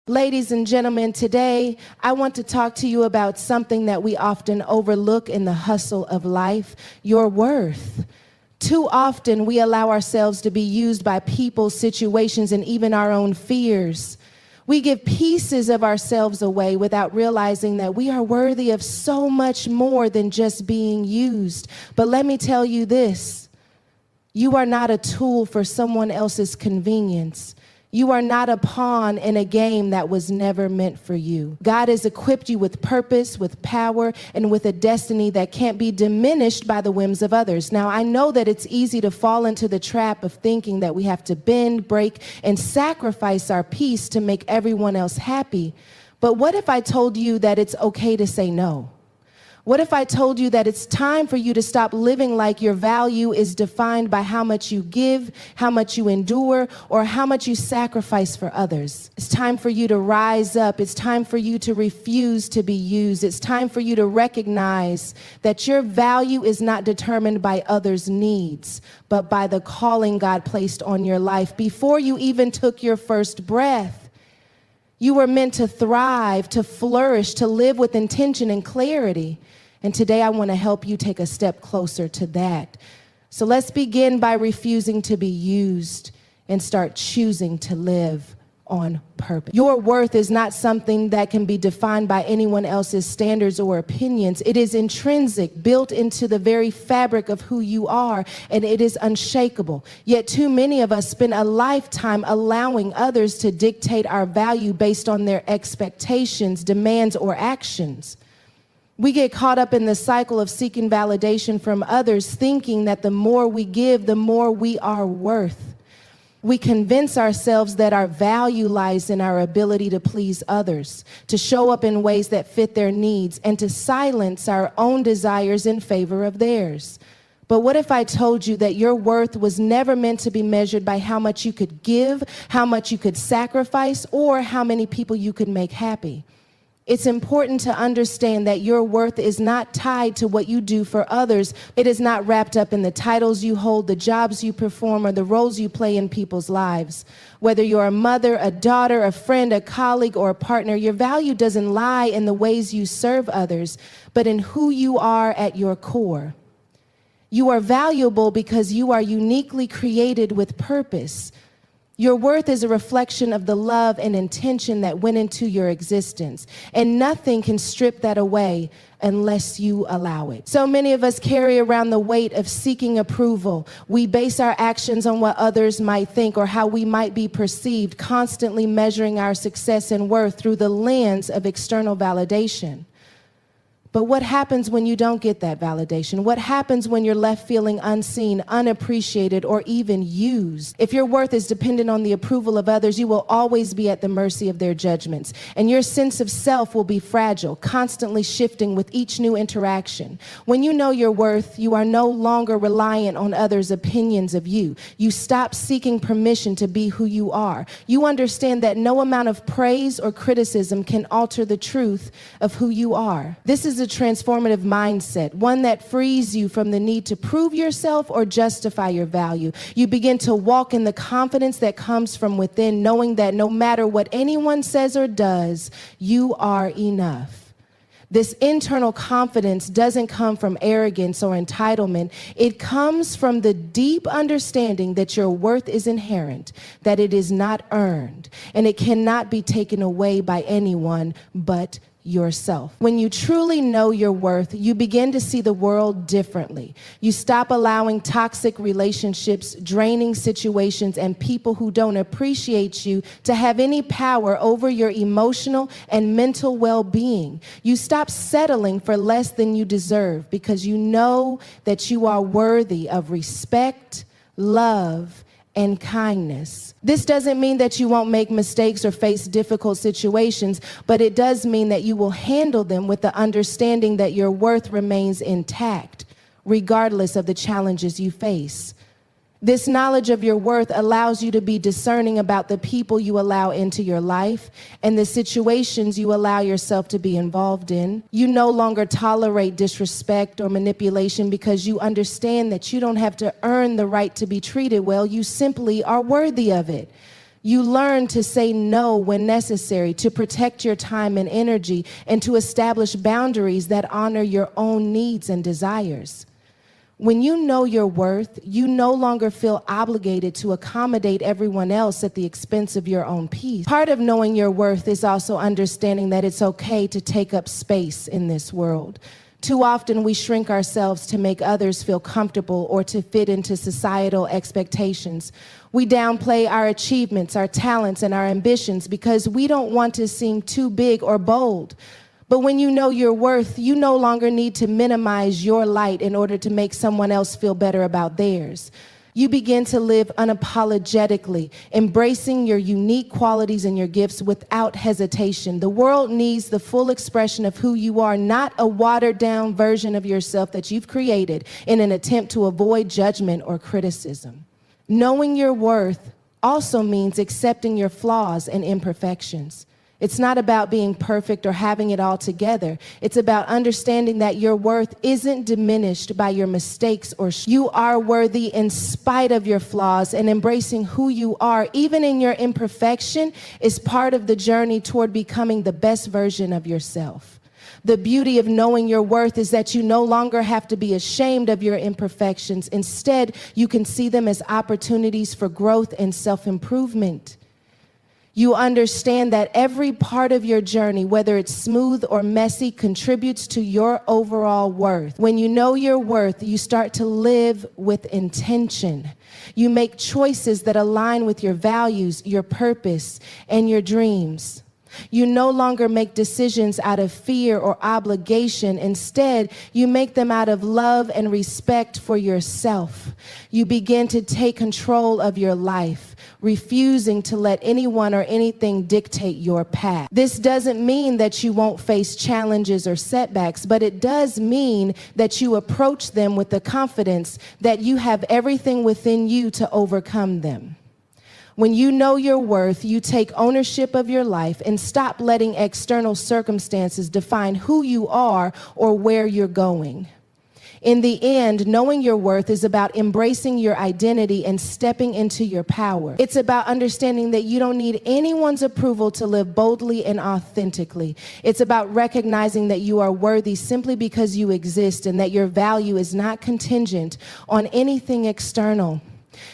Ladies and gentlemen, today I want to talk to you about something that we often overlook in the hustle of life: your worth. Too often we allow ourselves to be used by people, situations, and even our own fears. We give pieces of ourselves away without realizing that we are worthy of so much more than just being used. But let me tell you this: you are not a tool for someone else's convenience. You are not a pawn in a game that was never meant for you. God has equipped you with purpose, with power, and with a destiny that can't be diminished by the whims of others. Now, I know that it's easy to fall into the trap of thinking that we have to bend, break, and sacrifice our peace to make everyone else happy. But what if I told you that it's okay to say no? What if I told you that it's time for you to stop living like your value is defined by how much you give, how much you endure, or how much you sacrifice for others? It's time for you to rise up. It's time for you to refuse to be used. It's time for you to recognize that your value is not determined by others' needs, but by the calling God placed on your life before you even took your first breath. You were meant to thrive, to flourish, to live with intention and clarity. And today I want to help you take a step closer to that. So let's begin by refusing to be used and start choosing to live on purpose. Your worth is not something that can be defined by anyone else's standards or opinions. It is intrinsic, built into the very fabric of who you are, and it is unshakable. Yet too many of us spend a lifetime allowing others to dictate our value based on their expectations, demands, or actions. We get caught up in the cycle of seeking validation from others, thinking that the more we give, the more we are worth. We convince ourselves that our value lies in our ability to please others, to show up in ways that fit their needs, and to silence our own desires in favor of theirs. But what if I told you that your worth was never meant to be measured by how much you could give, how much you could sacrifice, or how many people you could make happy? It's important to understand that your worth is not tied to what you do for others. It is not wrapped up in the titles you hold, the jobs you perform, or the roles you play in people's lives. Whether you're a mother, a daughter, a friend, a colleague, or a partner, your value doesn't lie in the ways you serve others, but in who you are at your core. You are valuable because you are uniquely created with purpose. Your worth is a reflection of the love and intention that went into your existence, and nothing can strip that away unless you allow it. So many of us carry around the weight of seeking approval. We base our actions on what others might think or how we might be perceived, constantly measuring our success and worth through the lens of external validation. But what happens when you don't get that validation? What happens when you're left feeling unseen, unappreciated, or even used? If your worth is dependent on the approval of others, you will always be at the mercy of their judgments. And your sense of self will be fragile, constantly shifting with each new interaction. When you know your worth, you are no longer reliant on others' opinions of you. You stop seeking permission to be who you are. You understand that no amount of praise or criticism can alter the truth of who you are. This is a transformative mindset, one that frees you from the need to prove yourself or justify your value. You begin to walk in the confidence that comes from within, knowing that no matter what anyone says or does, you are enough. This internal confidence doesn't come from arrogance or entitlement. It comes from the deep understanding that your worth is inherent, that it is not earned, and it cannot be taken away by anyone but yourself. When you truly know your worth, you begin to see the world differently. You stop allowing toxic relationships, draining situations, and people who don't appreciate you to have any power over your emotional and mental well-being. You stop settling for less than you deserve because you know that you are worthy of respect, love, and kindness. This doesn't mean that you won't make mistakes or face difficult situations, but it does mean that you will handle them with the understanding that your worth remains intact, regardless of the challenges you face. This knowledge of your worth allows you to be discerning about the people you allow into your life and the situations you allow yourself to be involved in. You no longer tolerate disrespect or manipulation because you understand that you don't have to earn the right to be treated well. You simply are worthy of it. You learn to say no when necessary, to protect your time and energy, and to establish boundaries that honor your own needs and desires. When you know your worth, you no longer feel obligated to accommodate everyone else at the expense of your own peace. Part of knowing your worth is also understanding that it's okay to take up space in this world. Too often we shrink ourselves to make others feel comfortable or to fit into societal expectations. We downplay our achievements, our talents, and our ambitions because we don't want to seem too big or bold. But when you know your worth, you no longer need to minimize your light in order to make someone else feel better about theirs. You begin to live unapologetically, embracing your unique qualities and your gifts without hesitation. The world needs the full expression of who you are, not a watered-down version of yourself that you've created in an attempt to avoid judgment or criticism. Knowing your worth also means accepting your flaws and imperfections. It's not about being perfect or having it all together. It's about understanding that your worth isn't diminished by your mistakes you are worthy in spite of your flaws, and embracing who you are, even in your imperfection, is part of the journey toward becoming the best version of yourself. The beauty of knowing your worth is that you no longer have to be ashamed of your imperfections. Instead, you can see them as opportunities for growth and self-improvement. You understand that every part of your journey, whether it's smooth or messy, contributes to your overall worth. When you know your worth, you start to live with intention. You make choices that align with your values, your purpose, and your dreams. You no longer make decisions out of fear or obligation. Instead, you make them out of love and respect for yourself. You begin to take control of your life, refusing to let anyone or anything dictate your path. This doesn't mean that you won't face challenges or setbacks, but it does mean that you approach them with the confidence that you have everything within you to overcome them. When you know your worth, you take ownership of your life and stop letting external circumstances define who you are or where you're going. In the end, knowing your worth is about embracing your identity and stepping into your power. It's about understanding that you don't need anyone's approval to live boldly and authentically. It's about recognizing that you are worthy simply because you exist and that your value is not contingent on anything external.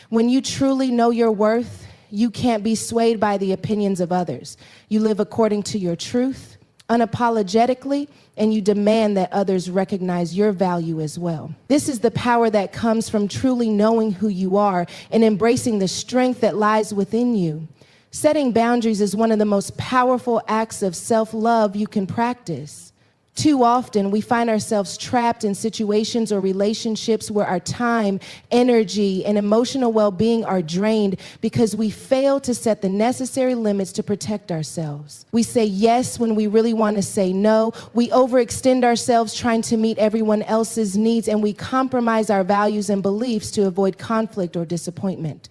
When you truly know your worth, you can't be swayed by the opinions of others. You live according to your truth, unapologetically, and you demand that others recognize your value as well. This is the power that comes from truly knowing who you are and embracing the strength that lies within you. Setting boundaries is one of the most powerful acts of self-love you can practice. Too often, we find ourselves trapped in situations or relationships where our time, energy, and emotional well-being are drained because we fail to set the necessary limits to protect ourselves. We say yes when we really want to say no. We overextend ourselves trying to meet everyone else's needs, and we compromise our values and beliefs to avoid conflict or disappointment.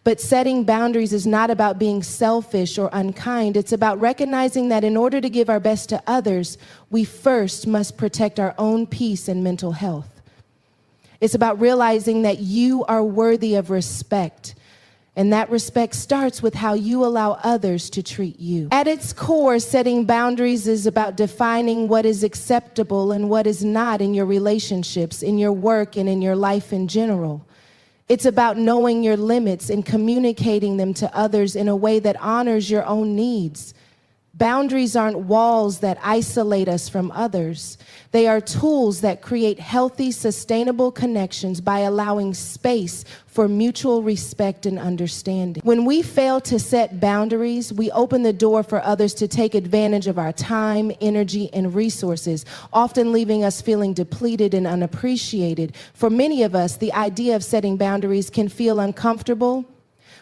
But setting boundaries is not about being selfish or unkind. It's about recognizing that in order to give our best to others, we first must protect our own peace and mental health. It's about realizing that you are worthy of respect, and that respect starts with how you allow others to treat you. At its core, setting boundaries is about defining what is acceptable and what is not in your relationships, in your work, and in your life in general. It's about knowing your limits and communicating them to others in a way that honors your own needs. Boundaries aren't walls that isolate us from others. They are tools that create healthy, sustainable connections by allowing space for mutual respect and understanding. When we fail to set boundaries, we open the door for others to take advantage of our time, energy, and resources, often leaving us feeling depleted and unappreciated. For many of us, the idea of setting boundaries can feel uncomfortable.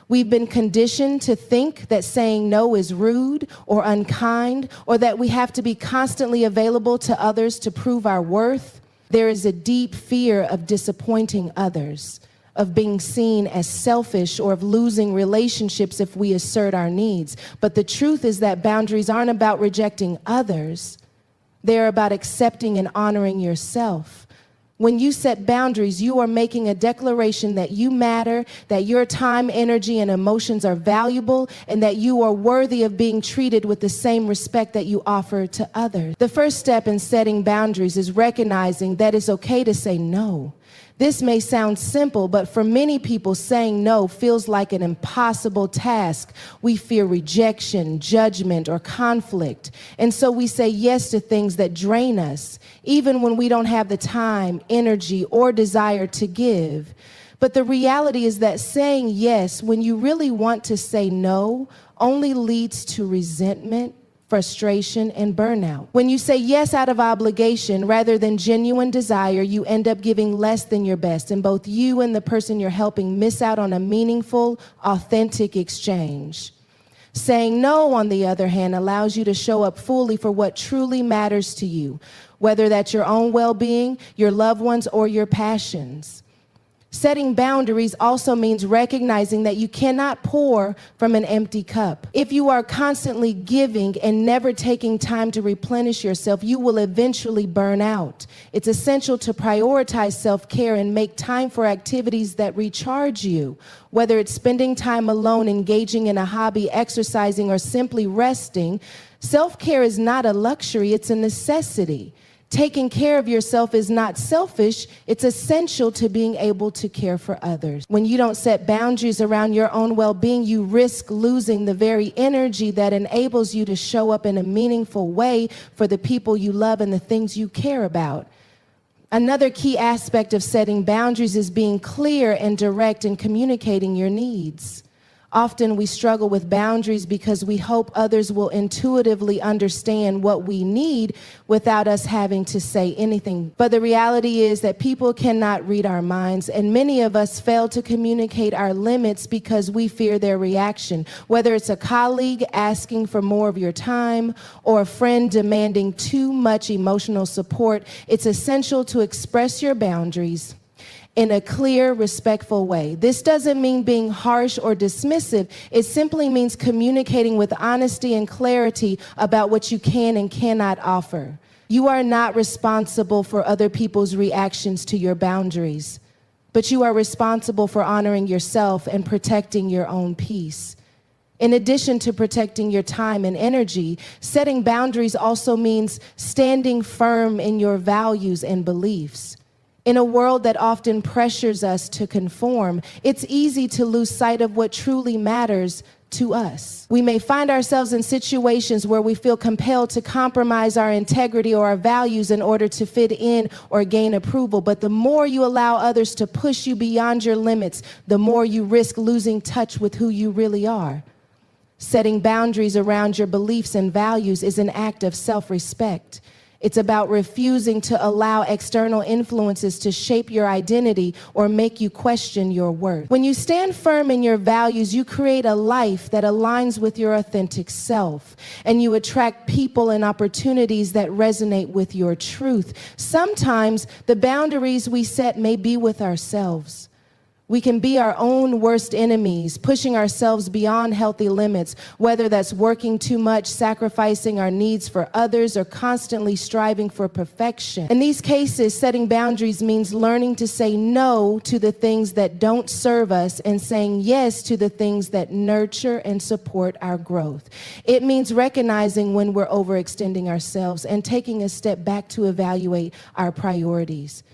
We've been conditioned to think that saying no is rude or unkind, or that we have to be constantly available to others to prove our worth. There is a deep fear of disappointing others, of being seen as selfish, or of losing relationships if we assert our needs. But the truth is that boundaries aren't about rejecting others. They're about accepting and honoring yourself. When you set boundaries, you are making a declaration that you matter, that your time, energy, and emotions are valuable, and that you are worthy of being treated with the same respect that you offer to others. The first step in setting boundaries is recognizing that it's okay to say no. This may sound simple, but for many people, saying no feels like an impossible task. We fear rejection, judgment, or conflict. And so we say yes to things that drain us, even when we don't have the time, energy, or desire to give. But the reality is that saying yes when you really want to say no only leads to resentment, frustration, and burnout. When you say yes out of obligation rather than genuine desire, you end up giving less than your best, and both you and the person you're helping miss out on a meaningful, authentic exchange. Saying no, on the other hand, allows you to show up fully for what truly matters to you, whether that's your own well-being, your loved ones, or your passions. Setting boundaries also means recognizing that you cannot pour from an empty cup. If you are constantly giving and never taking time to replenish yourself, you will eventually burn out. It's essential to prioritize self-care and make time for activities that recharge you. Whether it's spending time alone, engaging in a hobby, exercising, or simply resting, self-care is not a luxury, it's a necessity. Taking care of yourself is not selfish, it's essential to being able to care for others. When you don't set boundaries around your own well-being, you risk losing the very energy that enables you to show up in a meaningful way for the people you love and the things you care about. Another key aspect of setting boundaries is being clear and direct in communicating your needs. Often we struggle with boundaries because we hope others will intuitively understand what we need without us having to say anything. But the reality is that people cannot read our minds, and many of us fail to communicate our limits because we fear their reaction. Whether it's a colleague asking for more of your time or a friend demanding too much emotional support, it's essential to express your boundaries in a clear, respectful way. This doesn't mean being harsh or dismissive. It simply means communicating with honesty and clarity about what you can and cannot offer. You are not responsible for other people's reactions to your boundaries, but you are responsible for honoring yourself and protecting your own peace. In addition to protecting your time and energy, setting boundaries also means standing firm in your values and beliefs. In a world that often pressures us to conform, it's easy to lose sight of what truly matters to us. We may find ourselves in situations where we feel compelled to compromise our integrity or our values in order to fit in or gain approval. But the more you allow others to push you beyond your limits, the more you risk losing touch with who you really are. Setting boundaries around your beliefs and values is an act of self-respect. It's about refusing to allow external influences to shape your identity or make you question your worth. When you stand firm in your values, you create a life that aligns with your authentic self, and you attract people and opportunities that resonate with your truth. Sometimes the boundaries we set may be with ourselves. We can be our own worst enemies, pushing ourselves beyond healthy limits, whether that's working too much, sacrificing our needs for others, or constantly striving for perfection. In these cases, setting boundaries means learning to say no to the things that don't serve us and saying yes to the things that nurture and support our growth. It means recognizing when we're overextending ourselves and taking a step back to evaluate our priorities.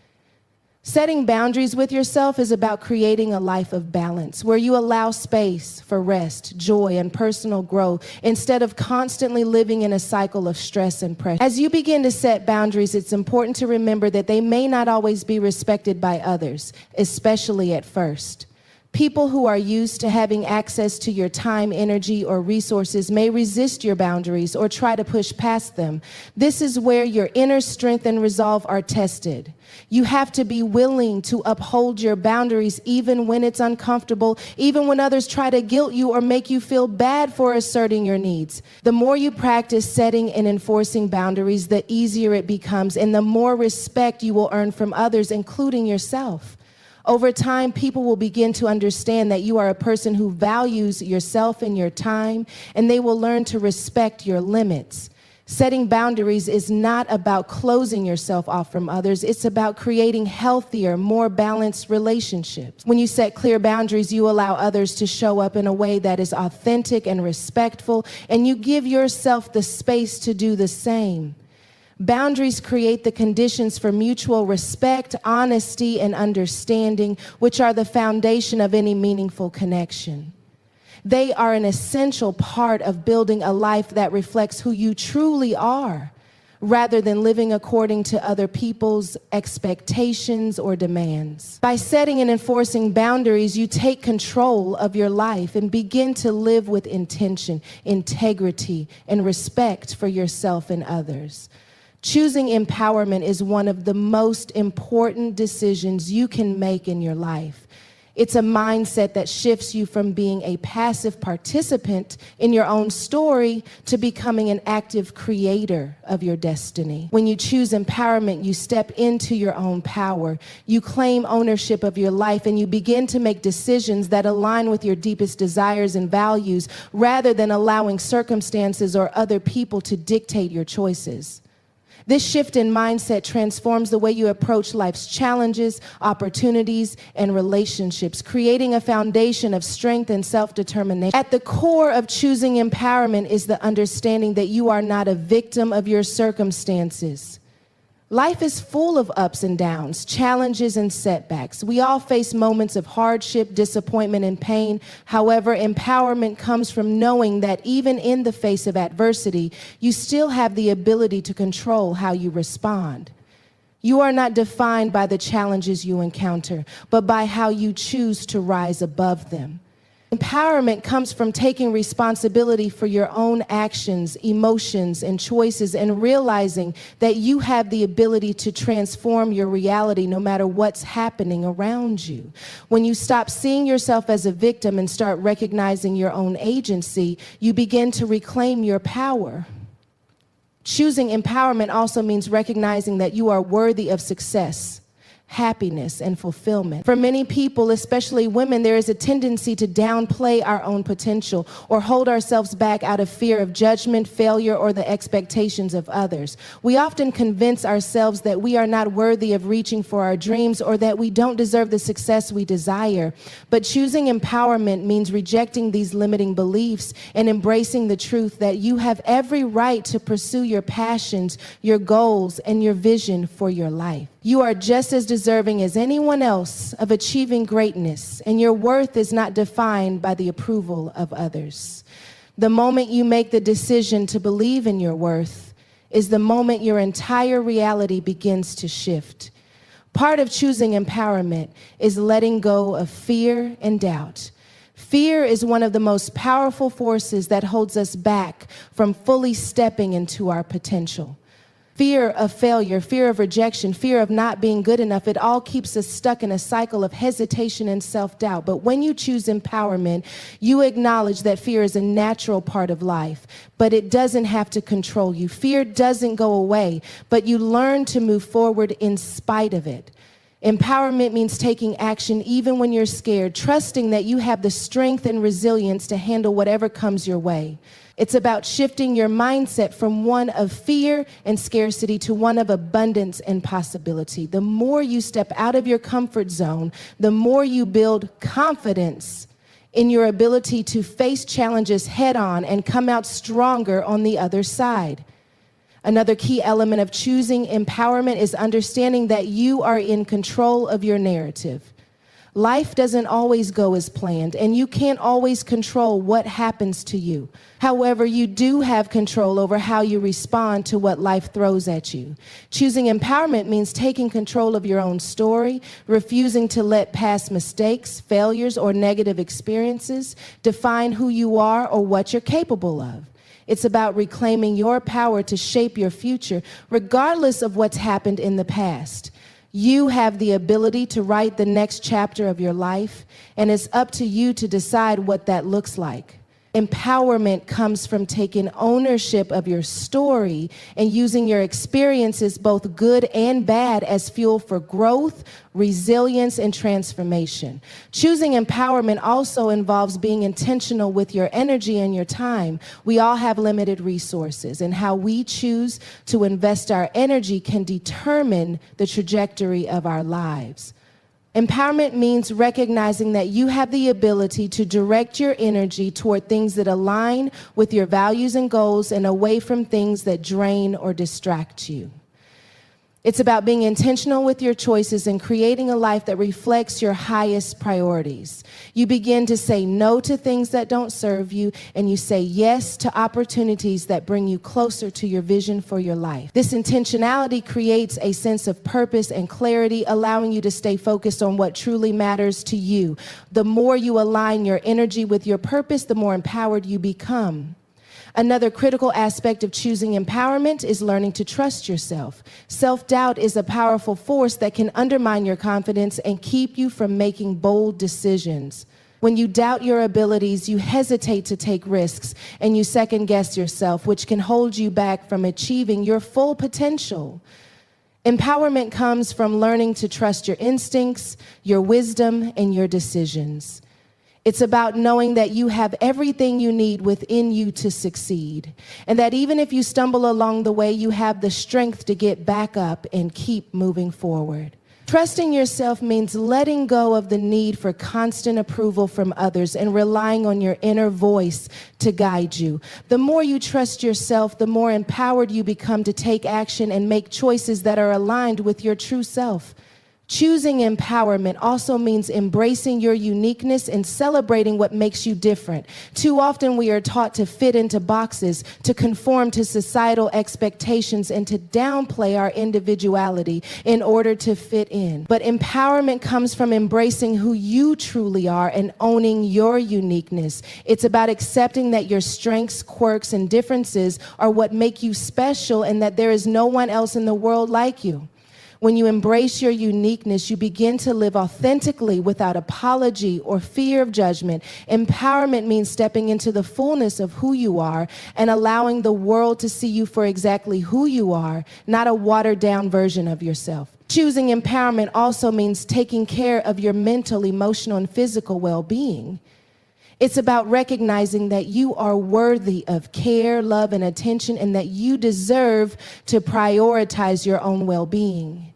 Setting boundaries with yourself is about creating a life of balance where you allow space for rest, joy, and personal growth instead of constantly living in a cycle of stress and pressure. As you begin to set boundaries, it's important to remember that they may not always be respected by others, especially at first. People who are used to having access to your time, energy, or resources may resist your boundaries or try to push past them. This is where your inner strength and resolve are tested. You have to be willing to uphold your boundaries even when it's uncomfortable, even when others try to guilt you or make you feel bad for asserting your needs. The more you practice setting and enforcing boundaries, the easier it becomes, and the more respect you will earn from others, including yourself. Over time, people will begin to understand that you are a person who values yourself and your time, and they will learn to respect your limits. Setting boundaries is not about closing yourself off from others. It's about creating healthier, more balanced relationships. When you set clear boundaries, you allow others to show up in a way that is authentic and respectful, and you give yourself the space to do the same. Boundaries create the conditions for mutual respect, honesty, and understanding, which are the foundation of any meaningful connection. They are an essential part of building a life that reflects who you truly are, rather than living according to other people's expectations or demands. By setting and enforcing boundaries, you take control of your life and begin to live with intention, integrity, and respect for yourself and others. Choosing empowerment is one of the most important decisions you can make in your life. It's a mindset that shifts you from being a passive participant in your own story to becoming an active creator of your destiny. When you choose empowerment, you step into your own power. You claim ownership of your life, and you begin to make decisions that align with your deepest desires and values, rather than allowing circumstances or other people to dictate your choices. This shift in mindset transforms the way you approach life's challenges, opportunities, and relationships, creating a foundation of strength and self-determination. At the core of choosing empowerment is the understanding that you are not a victim of your circumstances. Life is full of ups and downs, challenges and setbacks. We all face moments of hardship, disappointment, and pain. However, empowerment comes from knowing that even in the face of adversity, you still have the ability to control how you respond. You are not defined by the challenges you encounter, but by how you choose to rise above them. Empowerment comes from taking responsibility for your own actions, emotions, and choices, and realizing that you have the ability to transform your reality no matter what's happening around you. When you stop seeing yourself as a victim and start recognizing your own agency, you begin to reclaim your power. Choosing empowerment also means recognizing that you are worthy of success, happiness, and fulfillment. For many people, especially women, there is a tendency to downplay our own potential or hold ourselves back out of fear of judgment, failure, or the expectations of others. We often convince ourselves that we are not worthy of reaching for our dreams or that we don't deserve the success we desire. But choosing empowerment means rejecting these limiting beliefs and embracing the truth that you have every right to pursue your passions, your goals, and your vision for your life. You are just as deserving as anyone else of achieving greatness, and your worth is not defined by the approval of others. The moment you make the decision to believe in your worth is the moment your entire reality begins to shift. Part of choosing empowerment is letting go of fear and doubt. Fear is one of the most powerful forces that holds us back from fully stepping into our potential. Fear of failure, fear of rejection, fear of not being good enough, it all keeps us stuck in a cycle of hesitation and self-doubt. But when you choose empowerment, you acknowledge that fear is a natural part of life, but it doesn't have to control you. Fear doesn't go away, but you learn to move forward in spite of it. Empowerment means taking action even when you're scared, trusting that you have the strength and resilience to handle whatever comes your way. It's about shifting your mindset from one of fear and scarcity to one of abundance and possibility. The more you step out of your comfort zone, the more you build confidence in your ability to face challenges head on and come out stronger on the other side. Another key element of choosing empowerment is understanding that you are in control of your narrative. Life doesn't always go as planned, and you can't always control what happens to you. However, you do have control over how you respond to what life throws at you. Choosing empowerment means taking control of your own story, refusing to let past mistakes, failures, or negative experiences define who you are or what you're capable of. It's about reclaiming your power to shape your future, regardless of what's happened in the past. You have the ability to write the next chapter of your life, and it's up to you to decide what that looks like. Empowerment comes from taking ownership of your story and using your experiences, both good and bad, as fuel for growth, resilience, and transformation. Choosing empowerment also involves being intentional with your energy and your time. We all have limited resources, and how we choose to invest our energy can determine the trajectory of our lives. Empowerment means recognizing that you have the ability to direct your energy toward things that align with your values and goals and away from things that drain or distract you. It's about being intentional with your choices and creating a life that reflects your highest priorities. You begin to say no to things that don't serve you, and you say yes to opportunities that bring you closer to your vision for your life. This intentionality creates a sense of purpose and clarity, allowing you to stay focused on what truly matters to you. The more you align your energy with your purpose, the more empowered you become. Another critical aspect of choosing empowerment is learning to trust yourself. Self-doubt is a powerful force that can undermine your confidence and keep you from making bold decisions. When you doubt your abilities, you hesitate to take risks and you second-guess yourself, which can hold you back from achieving your full potential. Empowerment comes from learning to trust your instincts, your wisdom, and your decisions. It's about knowing that you have everything you need within you to succeed, and that even if you stumble along the way, you have the strength to get back up and keep moving forward. Trusting yourself means letting go of the need for constant approval from others and relying on your inner voice to guide you. The more you trust yourself, the more empowered you become to take action and make choices that are aligned with your true self. Choosing empowerment also means embracing your uniqueness and celebrating what makes you different. Too often we are taught to fit into boxes, to conform to societal expectations, and to downplay our individuality in order to fit in. But empowerment comes from embracing who you truly are and owning your uniqueness. It's about accepting that your strengths, quirks, and differences are what make you special and that there is no one else in the world like you. When you embrace your uniqueness, you begin to live authentically without apology or fear of judgment. Empowerment means stepping into the fullness of who you are and allowing the world to see you for exactly who you are, not a watered-down version of yourself. Choosing empowerment also means taking care of your mental, emotional, and physical well-being. It's about recognizing that you are worthy of care, love, and attention, and that you deserve to prioritize your own well-being.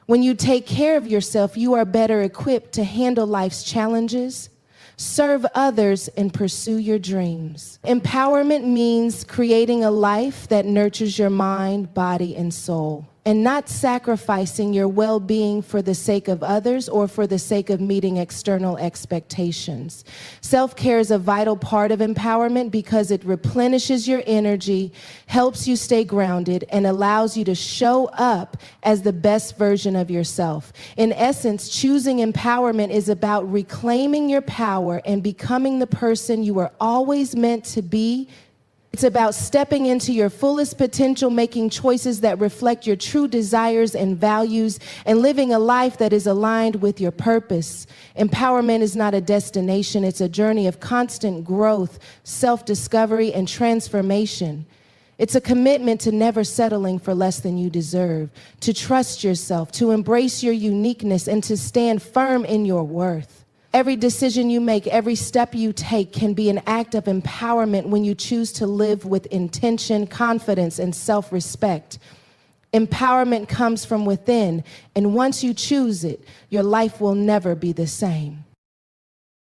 When you take care of yourself, you are better equipped to handle life's challenges, serve others, and pursue your dreams. Empowerment means creating a life that nurtures your mind, body, and soul, and not sacrificing your well-being for the sake of others or for the sake of meeting external expectations. Self-care is a vital part of empowerment because it replenishes your energy, helps you stay grounded, and allows you to show up as the best version of yourself. In essence, choosing empowerment is about reclaiming your power and becoming the person you were always meant to be. It's about stepping into your fullest potential, making choices that reflect your true desires and values, and living a life that is aligned with your purpose. Empowerment is not a destination, it's a journey of constant growth, self-discovery, and transformation. It's a commitment to never settling for less than you deserve, to trust yourself, to embrace your uniqueness, and to stand firm in your worth. Every decision you make, every step you take can be an act of empowerment when you choose to live with intention, confidence, and self-respect. Empowerment comes from within, and once you choose it, your life will never be the same.